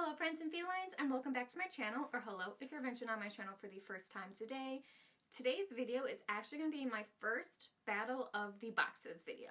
Hello friends and felines, and welcome back to my channel, or hello if you're venturing on my channel for the first time today. Today's video is actually going to be my first Battle of the Boxes video.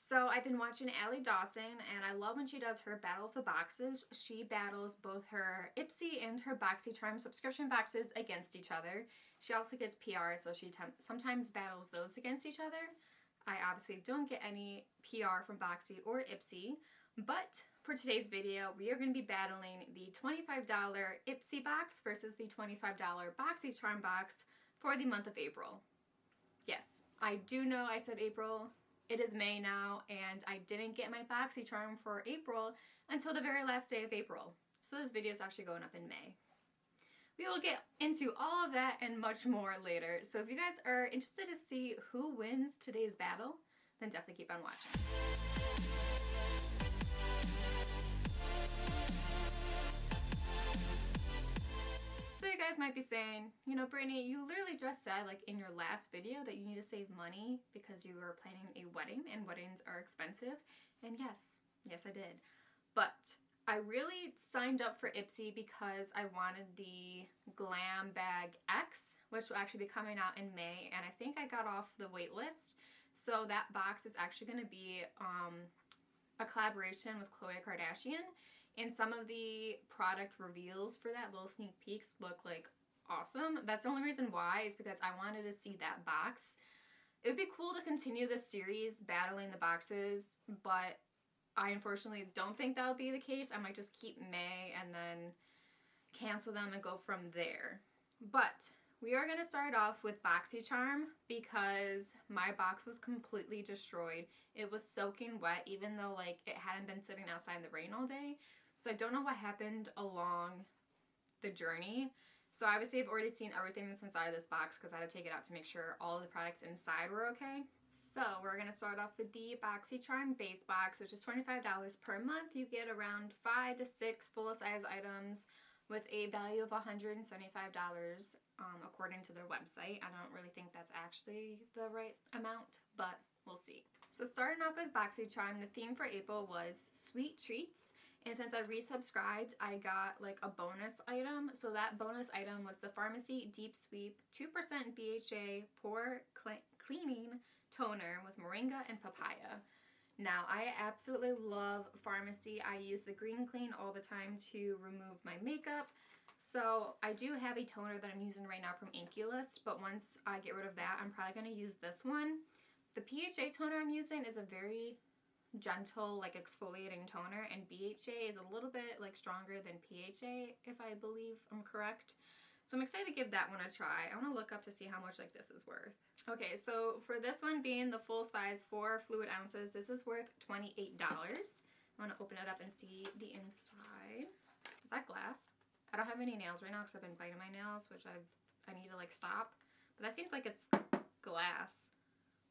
So I've been watching Allie Dawson, and I love when she does her Battle of the Boxes. She battles both her Ipsy and her BoxyCharm subscription boxes against each other. She also gets PR, so she sometimes battles those against each other. I obviously don't get any PR from Boxy or Ipsy, but for today's video, we are going to be battling the $25 Ipsy box versus the $25 BoxyCharm box for the month of April. Yes, I do know I said April. It is May now, and I didn't get my BoxyCharm for April until the very last day of April. So this video is actually going up in May. We will get into all of that and much more later. So if you guys are interested to see who wins today's battle, then definitely keep on watching. So you guys might be saying, you know, Brittany, you literally just said, like, in your last video that you need to save money because you were planning a wedding and weddings are expensive. And yes, I did. But I really signed up for Ipsy because I wanted the Glam Bag X, which will actually be coming out in May, and I think I got off the wait list. So that box is actually going to be a collaboration with Khloe Kardashian. And some of the product reveals for that, little sneak peeks, look like awesome. That's the only reason why, is because I wanted to see that box. It would be cool to continue this series, battling the boxes, but I unfortunately don't think that'll be the case. I might just keep May and then cancel them and go from there. But we are going to start off with BoxyCharm because my box was completely destroyed. It was soaking wet, even though, like, it hadn't been sitting outside in the rain all day. So I don't know what happened along the journey. So obviously I've already seen everything that's inside of this box because I had to take it out to make sure all of the products inside were okay. So we're going to start off with the BoxyCharm base box, which is $25 per month. You get around 5 to 6 full-size items with a value of $175 according to their website. I don't really think that's actually the right amount, but we'll see. So starting off with BoxyCharm, the theme for April was sweet treats. And since I resubscribed, I got like a bonus item. So that bonus item was the Pharmacy Deep Sweep 2% BHA Pore Cleaning Toner with Moringa and Papaya. Now, I absolutely love Pharmacy. I use the Green Clean all the time to remove my makeup. So I do have a toner that I'm using right now from List, but once I get rid of that, I'm probably going to use this one. The PHA toner I'm using is a very gentle, like, exfoliating toner, and BHA is a little bit, like, stronger than PHA, if I believe I'm correct. So I'm excited to give that one a try. I want to look up to see how much, like, this is worth. Okay, so for this one being the full size 4 fluid ounces, this is worth $28. I want to open it up and see the inside. Is that glass? I don't have any nails right now because I've been biting my nails, which I need to, like, stop. But that seems like it's glass.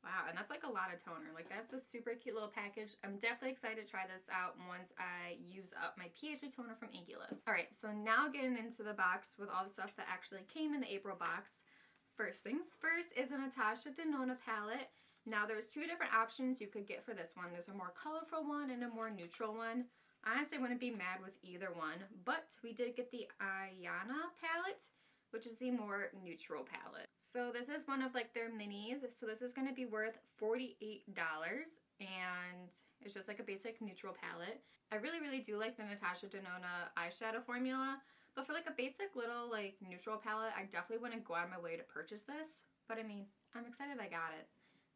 Wow, and that's like a lot of toner. Like, that's a super cute little package. I'm definitely excited to try this out once I use up my PHA toner from List. Alright, so now getting into the box with all the stuff that actually came in the April box. First things first is a Natasha Denona palette. Now, there's 2 different options you could get for this one. There's a more colorful one and a more neutral one. I honestly wouldn't be mad with either one, but we did get the Ayana palette, which is the more neutral palette. So this is one of, like, their minis. So this is going to be worth $48, and it's just like a basic neutral palette. I really do like the Natasha Denona eyeshadow formula, but for, like, a basic little, like, neutral palette, I definitely wouldn't go out of my way to purchase this. But I mean, I'm excited I got it.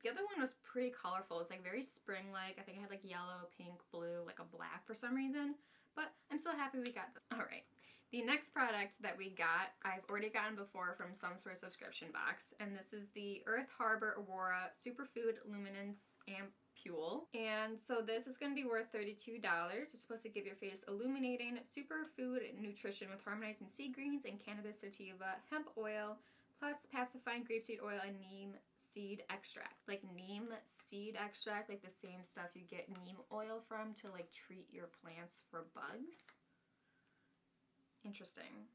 The other one was pretty colorful. It's, like, very spring-like. I think it had, like, yellow, pink, blue, like a black for some reason. But I'm so happy we got this. Alright, the next product that we got, I've already gotten before from some sort of subscription box, and this is the Earth Harbor Aurora Superfood Luminance Ampule. And so this is going to be worth $32. It's supposed to give your face illuminating superfood nutrition with harmonizing sea greens and cannabis sativa, hemp oil, plus pacifying grapeseed oil and neem seed extract. Like neem seed extract, like the same stuff you get neem oil from to, like, treat your plants for bugs. Interesting.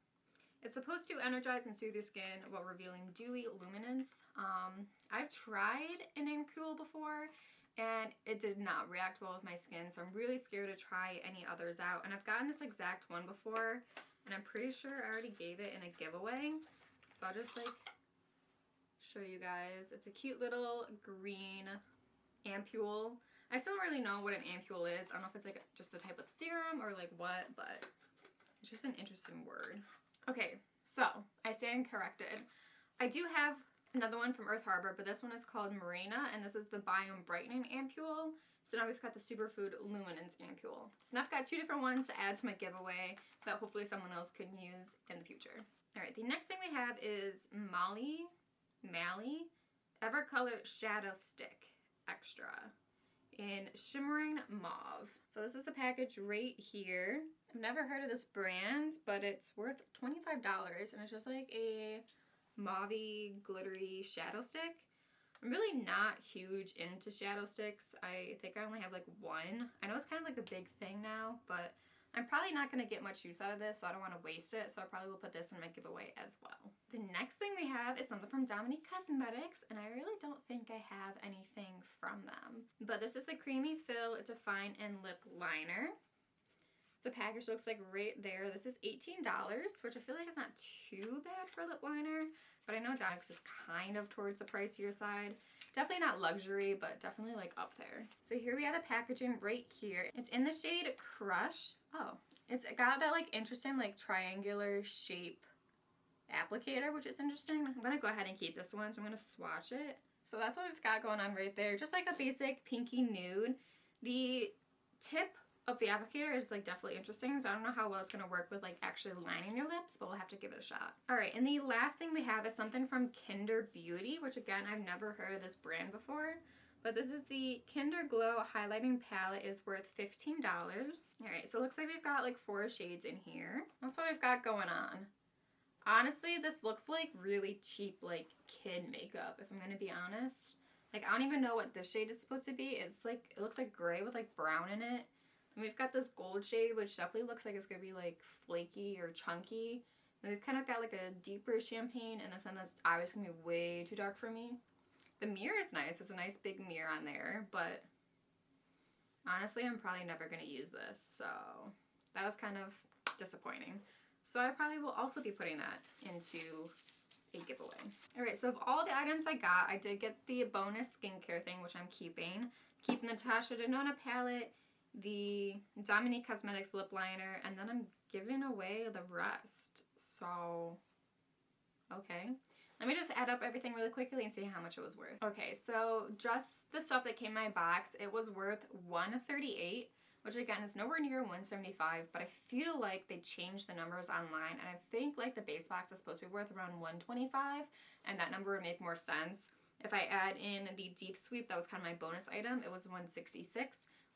It's supposed to energize and soothe your skin while revealing dewy luminance. I've tried an ampule before and it did not react well with my skin, so I'm really scared to try any others out. And I've gotten this exact one before, and I'm pretty sure I already gave it in a giveaway. So I'll just like show you guys. It's a cute little green ampule. I still don't really know what an ampule is. I don't know if it's like just a type of serum or like what, but it's just an interesting word. Okay, so I stand corrected. I do have another one from Earth Harbor, but this one is called Marina, and this is the Biome Brightening Ampule. So now we've got the Superfood Luminance Ampule. So now I've got two different ones to add to my giveaway that hopefully someone else can use in the future. All right, the next thing we have is Mally Evercolor Shadow Stick Extra in Shimmering Mauve. So this is the package right here. I've never heard of this brand, but it's worth $25, and it's just like a mauve-y, glittery shadow stick. I'm really not huge into shadow sticks. I think I only have like one. I know it's kind of like a big thing now, but I'm probably not going to get much use out of this, so I don't want to waste it, so I probably will put this in my giveaway as well. The next thing we have is something from Dominique Cosmetics, and I really don't think I have anything from them. But this is the Creamy Fill Define and Lip Liner. The package looks like right there. This is $18, which I feel like is not too bad for a lip liner, but I know Dominique's is kind of towards the pricier side. Definitely not luxury, but definitely like up there. So here we have the packaging right here. It's in the shade Crush. Oh, it's got that like interesting like triangular shape applicator, which is interesting. I'm gonna go ahead and keep this one, so I'm gonna swatch it. So that's what we've got going on right there. Just like a basic pinky nude. The tip of the applicator is like definitely interesting, so I don't know how well it's gonna work with like actually lining your lips, but we'll have to give it a shot. All right, and the last thing we have is something from Kinder Beauty, which again, I've never heard of this brand before, but this is the Kinder Glow Highlighting Palette. It's worth $15. All right, so it looks like we've got like 4 shades in here. That's what we've got going on. Honestly, this looks like really cheap like kid makeup, if I'm gonna be honest. Like, I don't even know what this shade is supposed to be. It's like, it looks like gray with like brown in it. And we've got this gold shade, which definitely looks like it's going to be like flaky or chunky. And we've kind of got like a deeper champagne, and this one that's obviously going to be way too dark for me. The mirror is nice. It's a nice big mirror on there, but honestly, I'm probably never going to use this. So that was kind of disappointing. So I probably will also be putting that into a giveaway. All right, so of all the items I got, I did get the bonus skincare thing, which I'm keeping. Keep the Natasha Denona palette, the Dominique Cosmetics lip liner, and then I'm giving away the rest. So, okay. Let me just add up everything really quickly and see how much it was worth. Okay, so just the stuff that came in my box, it was worth $138, which again is nowhere near $175, but I feel like they changed the numbers online, and I think like the base box is supposed to be worth around $125, and that number would make more sense. If I add in the deep sweep, that was kind of my bonus item, it was $166.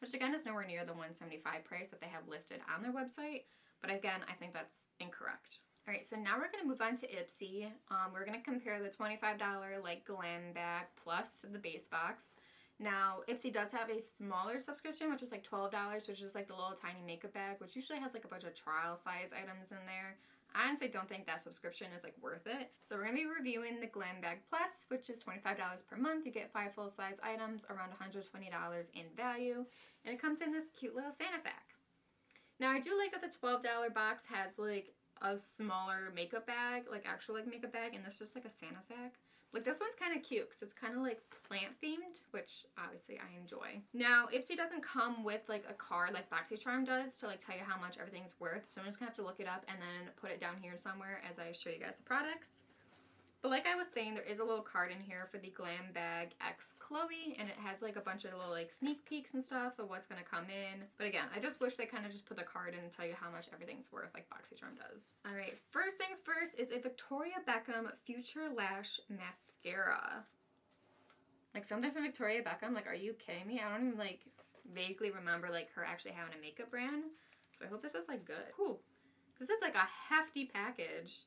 Which again is nowhere near the $175 price that they have listed on their website. But again, I think that's incorrect. All right, so now we're going to move on to Ipsy. We're going to compare the $25 like glam bag plus the base box. Now, Ipsy does have a smaller subscription, which is like $12, which is like the little tiny makeup bag, which usually has like a bunch of trial size items in there. I honestly don't think that subscription is like worth it. So we're going to be reviewing the Glam Bag Plus, which is $25 per month. You get 5 full-size items, around $120 in value, and it comes in this cute little Santa sack. Now, I do like that the $12 box has like a smaller makeup bag, like actual like makeup bag, and this just like a Santa sack. Like this one's kind of cute because it's kind of like plant themed, which obviously I enjoy. Now, Ipsy doesn't come with like a card like BoxyCharm does to like tell you how much everything's worth. So I'm just gonna have to look it up and then put it down here somewhere as I show you guys the products. But like I was saying, there is a little card in here for the Glam Bag X Chloe, and it has like a bunch of little like sneak peeks and stuff of what's gonna come in. But again, I just wish they kind of just put the card in and tell you how much everything's worth like BoxyCharm does. All right, first things first is a Victoria Beckham Future Lash Mascara. Like something from Victoria Beckham, like are you kidding me? I don't even like vaguely remember like her actually having a makeup brand. So I hope this is like good. Ooh, this is like a hefty package.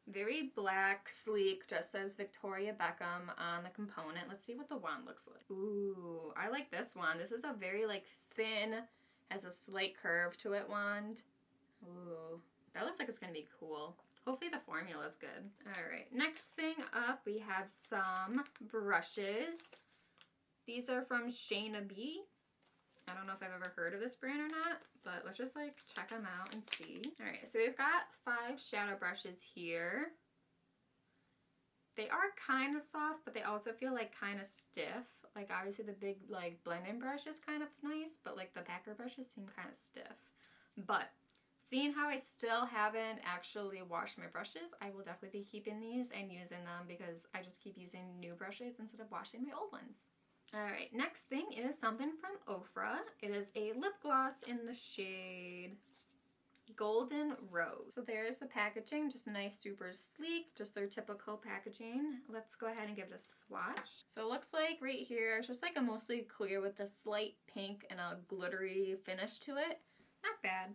Very black, sleek, just says Victoria Beckham on the component. Let's see what the wand looks like. Ooh, I like this one. This is a very like thin, has a slight curve to it wand. Ooh, that looks like it's going to be cool. Hopefully the formula is good. Alright, next thing up, we have some brushes. These are from Shayna B. I don't know if I've ever heard of this brand or not, but let's just like check them out and see. Alright, so we've got 5 shadow brushes here. They are kind of soft, but they also feel like kind of stiff. Like obviously the big like blending brush is kind of nice, but like the packer brushes seem kind of stiff. But seeing how I still haven't actually washed my brushes, I will definitely be keeping these and using them because I just keep using new brushes instead of washing my old ones. Alright, next thing is something from Ofra. It is a lip gloss in the shade Golden Rose. So there's the packaging, just nice, super sleek, just their typical packaging. Let's go ahead and give it a swatch. So it looks like right here, it's just like a mostly clear with a slight pink and a glittery finish to it. Not bad.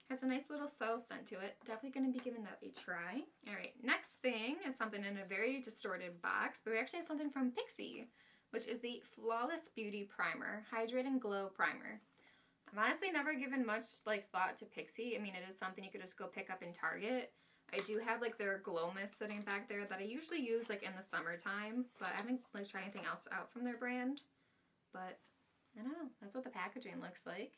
Has a nice little subtle scent to it. Definitely going to be giving that a try. Alright, next thing is something in a very distorted box, but we actually have something from Ipsy, which is the Flawless Beauty Primer, Hydrate and Glow Primer. I've honestly never given much like thought to Ipsy. I mean, it is something you could just go pick up in Target. I do have like their glow mist sitting back there that I usually use like in the summertime, but I haven't like tried anything else out from their brand. But I don't know, that's what the packaging looks like.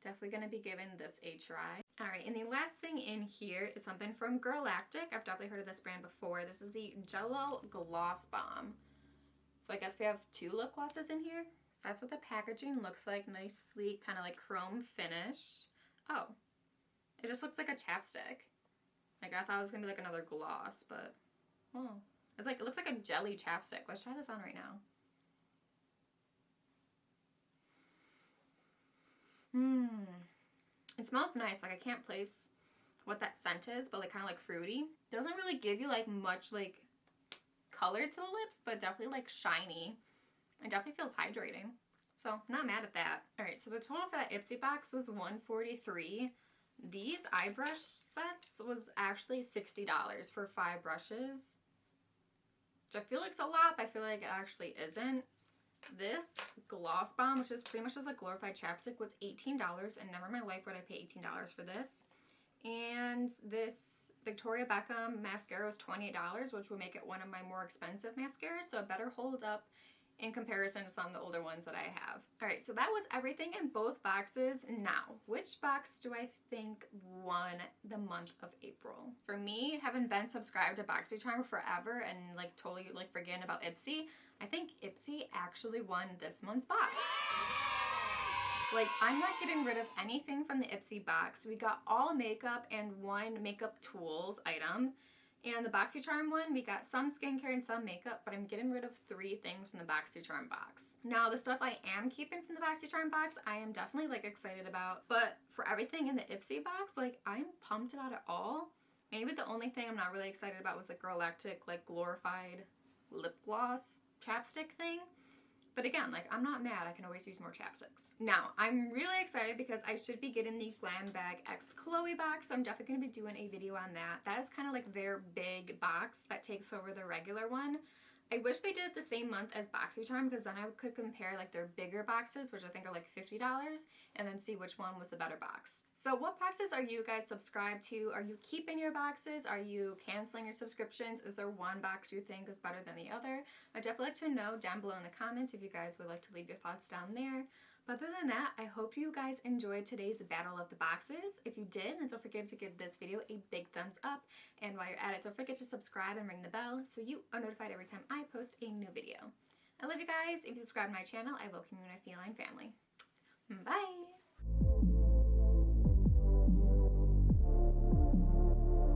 Definitely going to be giving this a try. Alright, and the last thing in here is something from Girlactic. I've definitely heard of this brand before. This is the Jello Gloss Bomb. So I guess we have 2 lip glosses in here. So that's what the packaging looks like. Nice, sleek, kind of like chrome finish. Oh, it just looks like a chapstick. Like I thought it was going to be like another gloss, but oh, it's like, it looks like a jelly chapstick. Let's try this on right now. It smells nice. Like I can't place what that scent is, but like kind of like fruity. Doesn't really give you like much like color to the lips, but definitely like shiny. It definitely feels hydrating. So not mad at that. Alright, so the total for that Ipsy box was $143. These eye brush sets was actually $60 for 5 brushes. Which I feel like it's a lot, but I feel like it actually isn't. This gloss bomb, which is pretty much just a glorified chapstick, was $18, and never in my life would I pay $18 for this. And this Victoria Beckham mascara was $28, which will make it one of my more expensive mascaras, so it better hold up in comparison to some of the older ones that I have. Alright, so that was everything in both boxes. Now, which box do I think won the month of April? For me, having been subscribed to BoxyCharm forever and like totally like forgetting about Ipsy, I think Ipsy actually won this month's box. Like, I'm not getting rid of anything from the Ipsy box. We got all makeup and 1 makeup tools item. And the BoxyCharm one, we got some skincare and some makeup, but I'm getting rid of 3 things from the BoxyCharm box. Now, the stuff I am keeping from the BoxyCharm box, I am definitely like excited about. But for everything in the Ipsy box, like I'm pumped about it all. Maybe the only thing I'm not really excited about was the Girlactic like glorified lip gloss chapstick thing. But again, like I'm not mad, I can always use more chapsticks. Now, I'm really excited because I should be getting the Glam Bag X Chloe box, so I'm definitely going to be doing a video on that. That is kind of like their big box that takes over the regular one. I wish they did it the same month as BoxyCharm because then I could compare like their bigger boxes, which I think are like $50, and then see which one was the better box. So what boxes are you guys subscribed to? Are you keeping your boxes? Are you canceling your subscriptions? Is there one box you think is better than the other? I'd definitely like to know down below in the comments if you guys would like to leave your thoughts down there. But other than that, I hope you guys enjoyed today's battle of the boxes. If you did, then don't forget to give this video a big thumbs up. And while you're at it, don't forget to subscribe and ring the bell so you are notified every time I post a new video. I love you guys. If you subscribe to my channel, I welcome you in a feline family. Bye!